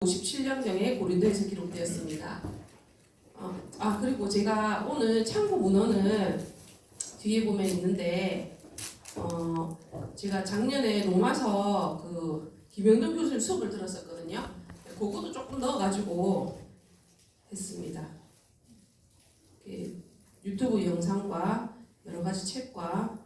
57년경에 고린도에서 기록되었습니다. 그리고 제가 오늘 참고 문헌은 뒤에 보면 있는데 제가 작년에 로마서 김영동 교수님 수업을 들었었거든요. 그것도 조금 넣어가지고 했습니다. 유튜브 영상과 여러 가지 책과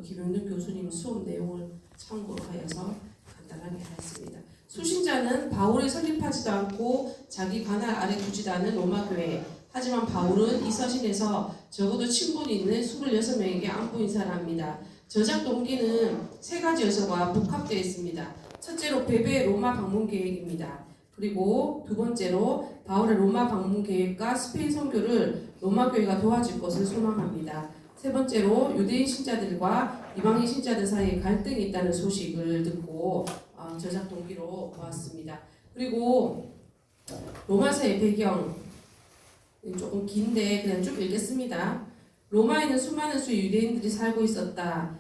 김영동 교수님 수업 내용을 참고로 하여서 간단하게 했습니다. 수신자는 바울을 설립하지도 않고 자기 관할 아래 두지도 않은 로마 교회. 하지만 바울은 이 서신에서 적어도 친분이 있는 26명에게 안부 인사를 합니다. 저작 동기는 세 가지 요소가 복합되어 있습니다. 첫째로 베베의 로마 방문 계획입니다. 그리고 두 번째로 바울의 로마 방문 계획과 스페인 선교를 로마 교회가 도와줄 것을 소망합니다. 세 번째로 유대인 신자들과 이방인 신자들 사이에 갈등이 있다는 소식을 듣고 저작 동기로 보았습니다. 그리고 로마서의 배경 조금 긴데 그냥 쭉 읽겠습니다. 로마에는 수많은 수의 유대인들이 살고 있었다.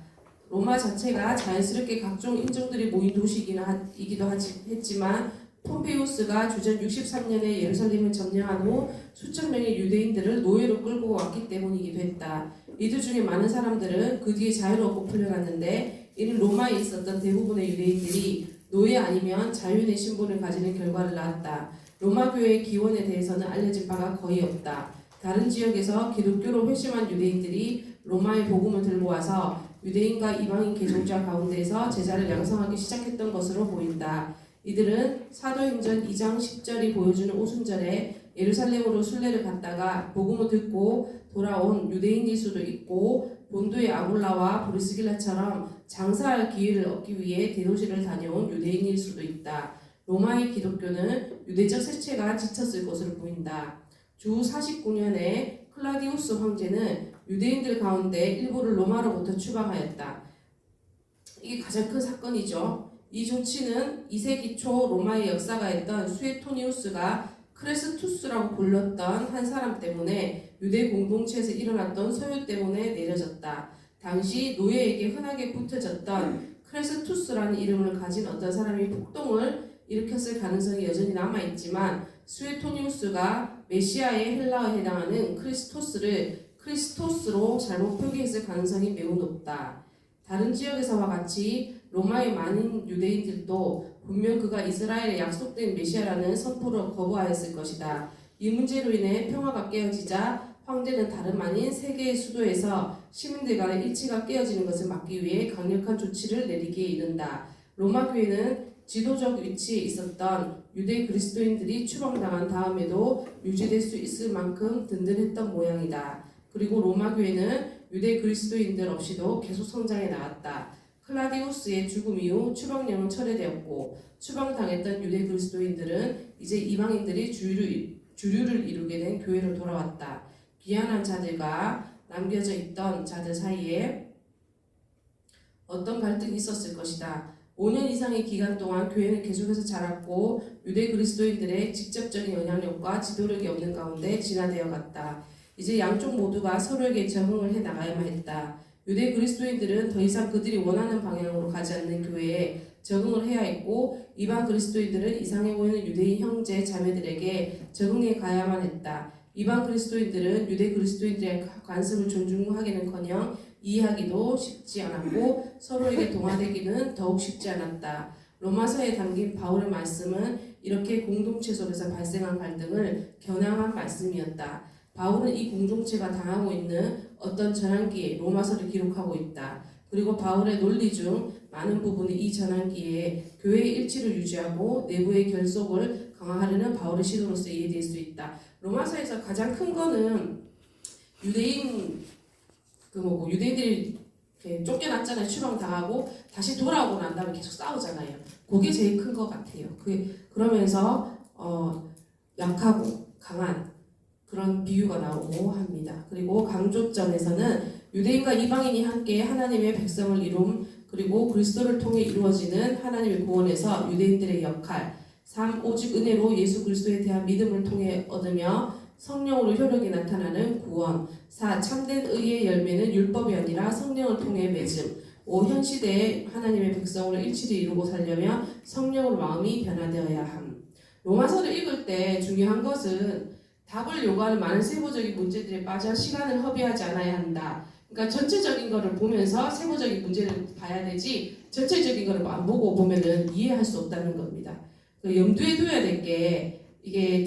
로마 자체가 자연스럽게 각종 인종들이 모인 도시이기도 했지만 폼페이우스가 주전 63년에 예루살렘을 점령한 후 수천 명의 유대인들을 노예로 끌고 왔기 때문이기도 했다. 이들 중에 많은 사람들은 그 뒤에 자유롭고 풀려났는데 이는 로마에 있었던 대부분의 유대인들이 노예 아니면 자유인의 신분을 가지는 결과를 낳았다. 로마 교회의 기원에 대해서는 알려진 바가 거의 없다. 다른 지역에서 기독교로 회심한 유대인들이 로마의 복음을 들고 와서 유대인과 이방인 개종자 가운데서 제자를 양성하기 시작했던 것으로 보인다. 이들은 사도행전 2장 10절이 보여주는 오순절에 예루살렘으로 순례를 갔다가 복음을 듣고 돌아온 유대인일 수도 있고 본도의 아굴라와 브리스길라처럼 장사할 기회를 얻기 위해 대도시를 다녀온 유대인일 수도 있다. 로마의 기독교는 유대적 색채가 짙었을 것으로 보인다. 주 49년에 클라디우스 황제는 유대인들 가운데 일부를 로마로부터 추방하였다. 이게 가장 큰 사건이죠. 이 조치는 2세기 초 로마의 역사가였던 수에토니우스가 크레스투스라고 불렸던 한 사람 때문에 유대 공동체에서 일어났던 소요 때문에 내려졌다. 당시 노예에게 흔하게 붙여졌던 크레스투스라는 이름을 가진 어떤 사람이 폭동을 일으켰을 가능성이 여전히 남아있지만 수에토니우스가 메시아의 헬라어에 해당하는 크리스토스를 크리스토스로 잘못 표기했을 가능성이 매우 높다. 다른 지역에서와 같이 로마의 많은 유대인들도 분명 그가 이스라엘의 약속된 메시아라는 선포를 거부하였을 것이다. 이 문제로 인해 평화가 깨어지자 황제는 다름 아닌 세계의 수도에서 시민들 간의 일치가 깨어지는 것을 막기 위해 강력한 조치를 내리기에 이른다. 로마 교회는 지도적 위치에 있었던 유대 그리스도인들이 추방당한 다음에도 유지될 수 있을 만큼 든든했던 모양이다. 그리고 로마 교회는 유대 그리스도인들 없이도 계속 성장해 나갔다. 클라디우스의 죽음 이후 추방령은 철회되었고 추방당했던 유대 그리스도인들은 이제 이방인들이 주류를 이루게 된 교회로 돌아왔다. 귀환한 자들과 남겨져 있던 자들 사이에 어떤 갈등이 있었을 것이다. 5년 이상의 기간 동안 교회는 계속해서 자랐고 유대 그리스도인들의 직접적인 영향력과 지도력이 없는 가운데 진화되어 갔다. 이제 양쪽 모두가 서로에게 적응을 해 나가야만 했다. 유대 그리스도인들은 더 이상 그들이 원하는 방향으로 가지 않는 교회에 적응을 해야 했고 이방 그리스도인들은 이상해 보이는 유대인 형제 자매들에게 적응해 가야만 했다. 이방 그리스도인들은 유대 그리스도인들의 관습을 존중하기는커녕 이해하기도 쉽지 않았고 서로에게 동화되기는 더욱 쉽지 않았다. 로마서에 담긴 바울의 말씀은 이렇게 공동체 속에서 발생한 갈등을 겨냥한 말씀이었다. 바울은 이 공동체가 당하고 있는 어떤 전환기에 로마서를 기록하고 있다. 그리고 바울의 논리 중 많은 부분이 이 전환기에 교회의 일치를 유지하고 내부의 결속을 강화하려는 바울의 시도로서 이해될 수 있다. 로마서에서 가장 큰 거는 유대인들이 쫓겨났잖아요. 추방당하고 다시 돌아오고 난 다음에 계속 싸우잖아요. 그게 제일 큰 것 같아요. 그러면서 약하고 강한 그런 비유가 나오고 합니다. 그리고 강조점에서는 유대인과 이방인이 함께 하나님의 백성을 이룸 그리고 그리스도를 통해 이루어지는 하나님의 구원에서 유대인들의 역할 3. 오직 은혜로 예수 그리스도에 대한 믿음을 통해 얻으며 성령으로 효력이 나타나는 구원 4. 참된 의의 열매는 율법이 아니라 성령을 통해 맺음 현 시대에 하나님의 백성으로 일치를 이루고 살려면 성령으로 마음이 변화되어야 함. 로마서를 읽을 때 중요한 것은 답을 요구하는 많은 세부적인 문제들에 빠져 시간을 허비하지 않아야 한다. 그러니까 전체적인 거를 보면서 세부적인 문제를 봐야 되지 전체적인 거를 안 보고 보면은 이해할 수 없다는 겁니다. 염두에 둬야 될 게 이게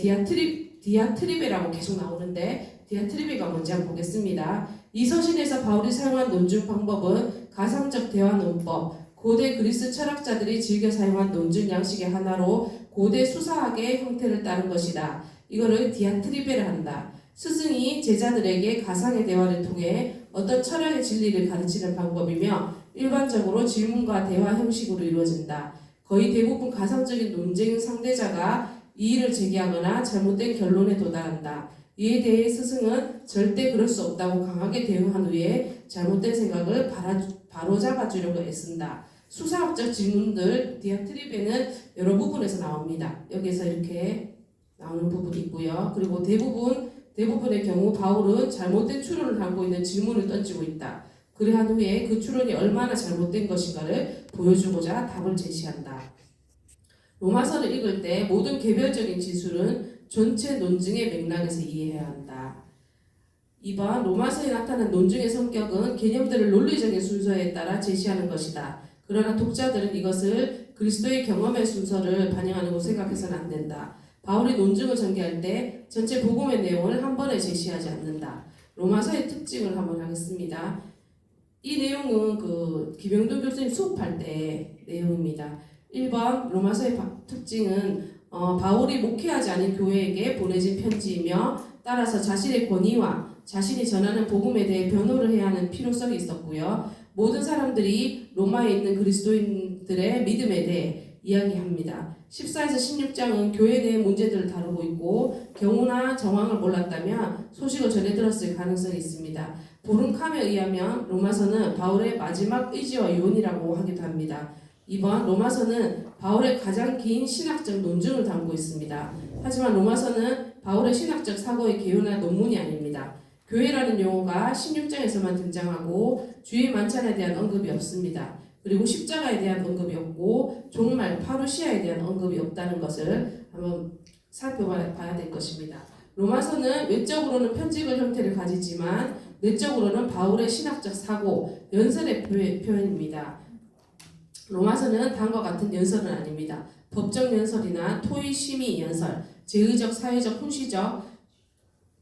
디아트리베라고 계속 나오는데 디아트리베가 뭔지 한번 보겠습니다. 이 서신에서 바울이 사용한 논증 방법은 가상적 대화 논법, 고대 그리스 철학자들이 즐겨 사용한 논증 양식의 하나로 고대 수사학의 형태를 따른 것이다. 이거를 디아트리베를 한다. 스승이 제자들에게 가상의 대화를 통해 어떤 철학의 진리를 가르치는 방법이며 일반적으로 질문과 대화 형식으로 이루어진다. 거의 대부분 가상적인 논쟁 상대자가 이의를 제기하거나 잘못된 결론에 도달한다. 이에 대해 스승은 절대 그럴 수 없다고 강하게 대응한 후에 잘못된 생각을 바로잡아주려고 애쓴다. 수사학적 질문들 디아트리베는 여러 부분에서 나옵니다. 여기서 이렇게 나오는 부분이 있고요. 그리고 대부분의 경우 바울은 잘못된 추론을 담고 있는 질문을 던지고 있다. 그러한 후에 그 추론이 얼마나 잘못된 것인가를 보여주고자 답을 제시한다. 로마서를 읽을 때 모든 개별적인 지술은 전체 논증의 맥락에서 이해해야 한다. 2번 로마서에 나타난 논증의 성격은 개념들을 논리적인 순서에 따라 제시하는 것이다. 그러나 독자들은 이것을 그리스도의 경험의 순서를 반영하는 생각해서는 안 된다. 바울이 논증을 전개할 때 전체 복음의 내용을 한 번에 제시하지 않는다. 로마서의 특징을 한번 하겠습니다. 이 내용은 김영돈 교수님 수업할 때 내용입니다. 1번 로마서의 특징은 바울이 목회하지 않은 교회에게 보내진 편지이며 따라서 자신의 권위와 자신이 전하는 복음에 대해 변호를 해야 하는 필요성이 있었고요. 모든 사람들이 로마에 있는 그리스도인들의 믿음에 대해 이야기합니다. 14에서 16장은 교회 내의 문제들을 다루고 있고 경우나 정황을 몰랐다면 소식을 전해 들었을 가능성이 있습니다. 보름캄에 의하면 로마서는 바울의 마지막 의지와 유언이라고 하기도 합니다. 2번 로마서는 바울의 가장 긴 신학적 논증을 담고 있습니다. 하지만 로마서는 바울의 신학적 사고의 개요나 논문이 아닙니다. 교회라는 용어가 16장에서만 등장하고 주의 만찬에 대한 언급이 없습니다. 그리고 십자가에 대한 언급이 없고 종말 파루시아에 대한 언급이 없다는 것을 한번 살펴봐야 될 것입니다. 로마서는 외적으로는 편집의 형태를 가지지만 내적으로는 바울의 신학적 사고, 연설의 표현입니다. 로마서는 다음과 같은 연설은 아닙니다. 법적 연설이나 토의 심의 연설, 제의적, 사회적, 훈시적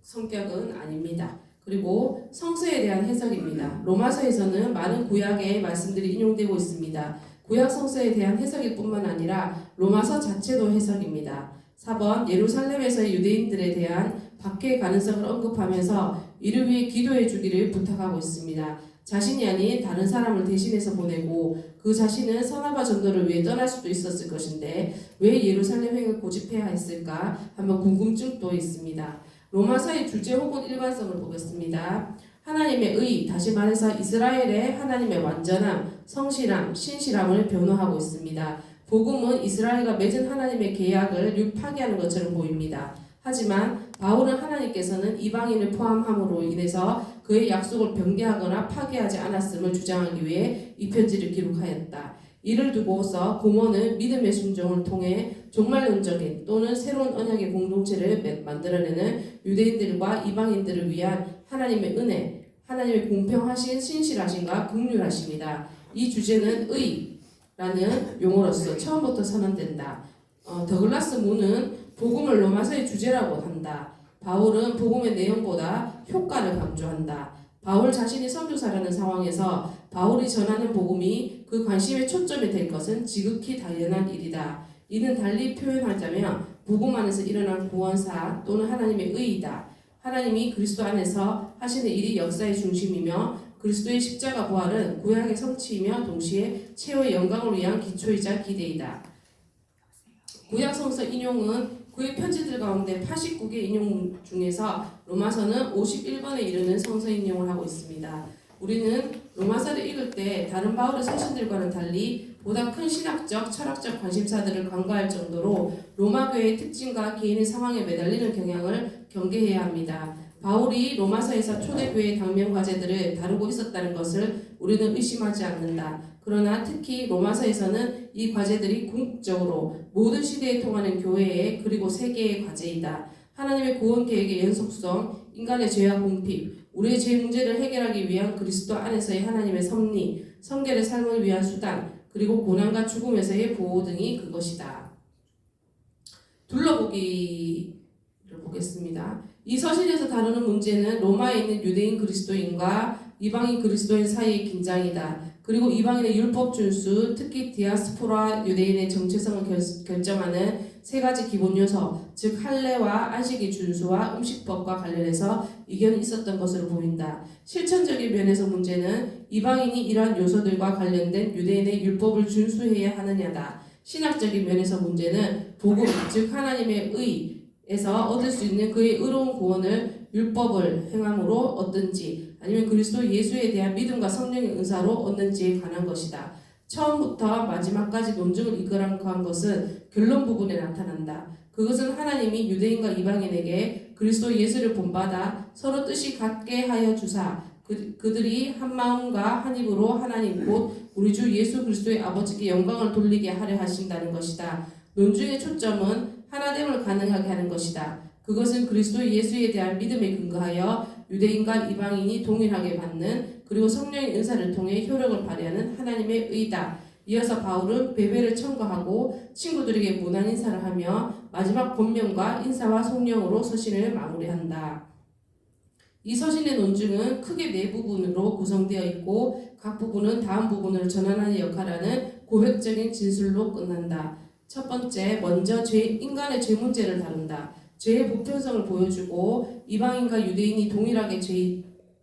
성격은 아닙니다. 그리고 성서에 대한 해석입니다. 로마서에서는 많은 구약의 말씀들이 인용되고 있습니다. 구약 성서에 대한 해석일 뿐만 아니라 로마서 자체도 해석입니다. 4번 예루살렘에서의 유대인들에 대한 박해의 가능성을 언급하면서 이를 위해 기도해 주기를 부탁하고 있습니다. 자신이 아닌 다른 사람을 대신해서 보내고 그 자신은 선화바 전도를 위해 떠날 수도 있었을 것인데 왜 예루살렘 행을 고집해야 했을까 한번 궁금증도 있습니다. 로마서의 주제 혹은 일관성을 보겠습니다. 하나님의 의, 다시 말해서 이스라엘의 하나님의 완전함, 성실함, 신실함을 변호하고 있습니다. 복음은 이스라엘과 맺은 하나님의 계약을 파기하는 것처럼 보입니다. 하지만 바울은 하나님께서는 이방인을 포함함으로 인해서 그의 약속을 변개하거나 파기하지 않았음을 주장하기 위해 이 편지를 기록하였다. 이를 두고서 고모는 믿음의 순종을 통해 종말론적인 또는 새로운 언약의 공동체를 만들어내는 유대인들과 이방인들을 위한 하나님의 은혜, 하나님의 공평하신 신실하심과 긍휼하심이다. 이 주제는 의라는 용어로서 처음부터 선언된다. 더글라스 문은 복음을 로마서의 주제라고 한다. 바울은 복음의 내용보다 효과를 강조한다. 바울 자신이 선교사라는 상황에서 바울이 전하는 복음이 그 관심의 초점이 될 것은 지극히 당연한 일이다. 이는 달리 표현하자면 복음 안에서 일어난 구원사 또는 하나님의 의이다. 하나님이 그리스도 안에서 하시는 일이 역사의 중심이며 그리스도의 십자가 부활은 구약의 성취이며 동시에 최후의 영광을 위한 기초이자 기대이다. 구약 성서 인용은 그의 편지들 가운데 89개 인용 중에서 로마서는 51번에 이르는 성서 인용을 하고 있습니다. 우리는 로마서를 읽을 때 다른 바울의 서신들과는 달리 보다 큰 신학적, 철학적 관심사들을 간과할 정도로 로마 교회의 특징과 개인의 상황에 매달리는 경향을 경계해야 합니다. 바울이 로마서에서 초대교회의 당면 과제들을 다루고 있었다는 것을 우리는 의심하지 않는다. 그러나 특히 로마서에서는 이 과제들이 궁극적으로 모든 시대에 통하는 교회의 그리고 세계의 과제이다. 하나님의 구원 계획의 연속성, 인간의 죄와 궁핍, 우리의 죄 문제를 해결하기 위한 그리스도 안에서의 하나님의 섭리, 성결의 삶을 위한 수단, 그리고 고난과 죽음에서의 보호 등이 그것이다. 둘러보기를 보겠습니다. 이 서신에서 다루는 문제는 로마에 있는 유대인 그리스도인과 이방인 그리스도인 사이의 긴장이다. 그리고 이방인의 율법 준수, 특히 디아스포라 유대인의 정체성을 결정하는 세 가지 기본 요소, 즉 할례와 안식일 준수와 음식법과 관련해서 이견이 있었던 것으로 보인다. 실천적인 면에서 문제는 이방인이 이러한 요소들과 관련된 유대인의 율법을 준수해야 하느냐다. 신학적인 면에서 문제는 복음, 즉 하나님의 의에서 얻을 수 있는 그의 의로운 구원을 율법을 행함으로 얻든지 아니면 그리스도 예수에 대한 믿음과 성령의 은사로 얻는지에 관한 것이다. 처음부터 마지막까지 논증을 이끌어간 것은 결론 부분에 나타난다. 그것은 하나님이 유대인과 이방인에게 그리스도 예수를 본받아 서로 뜻이 같게 하여 주사 그들이 한 마음과 한 입으로 하나님 곧 우리 주 예수 그리스도의 아버지께 영광을 돌리게 하려 하신다는 것이다. 논증의 초점은 하나됨을 가능하게 하는 것이다. 그것은 그리스도 예수에 대한 믿음에 근거하여 유대인과 이방인이 동일하게 받는 그리고 성령의 은사를 통해 효력을 발휘하는 하나님의 의다. 이어서 바울은 베베를 청구하고 친구들에게 무난 인사를 하며 마지막 권면과 인사와 성령으로 서신을 마무리한다. 이 서신의 논증은 크게 네 부분으로 구성되어 있고 각 부분은 다음 부분을 전환하는 역할하는 고백적인 진술로 끝난다. 첫 번째, 먼저 인간의 죄 문제를 다룬다. 죄의 보편성을 보여주고 이방인과 유대인이 동일하게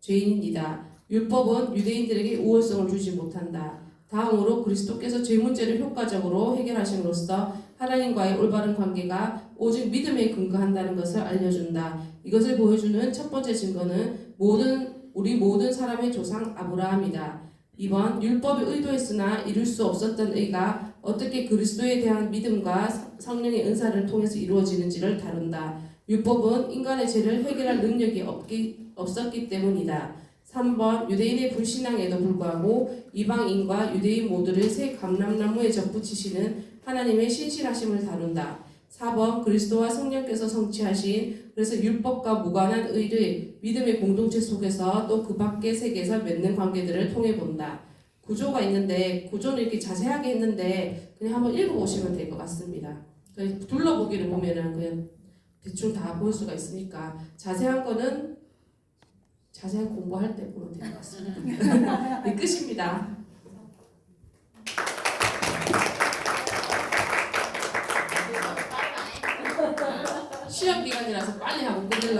죄인이다. 율법은 유대인들에게 우월성을 주지 못한다. 다음으로 그리스도께서 죄 문제를 효과적으로 해결하심으로써 하나님과의 올바른 관계가 오직 믿음에 근거한다는 것을 알려준다. 이것을 보여주는 첫 번째 증거는 우리 모든 사람의 조상 아브라함이다. 2번, 율법이 의도했으나 이룰 수 없었던 의가 어떻게 그리스도에 대한 믿음과 성령의 은사를 통해서 이루어지는지를 다룬다. 율법은 인간의 죄를 해결할 능력이 없었기 때문이다. 3번, 유대인의 불신앙에도 불구하고 이방인과 유대인 모두를 새 감람나무에 접붙이시는 하나님의 신실하심을 다룬다. 4번, 그리스도와 성령께서 성취하신 그래서 율법과 무관한 의를 믿음의 공동체 속에서 또 그 밖의 세계에서 맺는 관계들을 통해 본다. 구조가 있는데 구조는 이렇게 자세하게 했는데 그냥 한번 읽어보시면 될 것 같습니다. 둘러보기를 보면은 그냥 대충 다 볼 수가 있으니까 자세한 거는 자세한 공부할 때 보면 될 것 같습니다. 네, 끝입니다. 시험 기간이라서 빨리 하고 끝내려고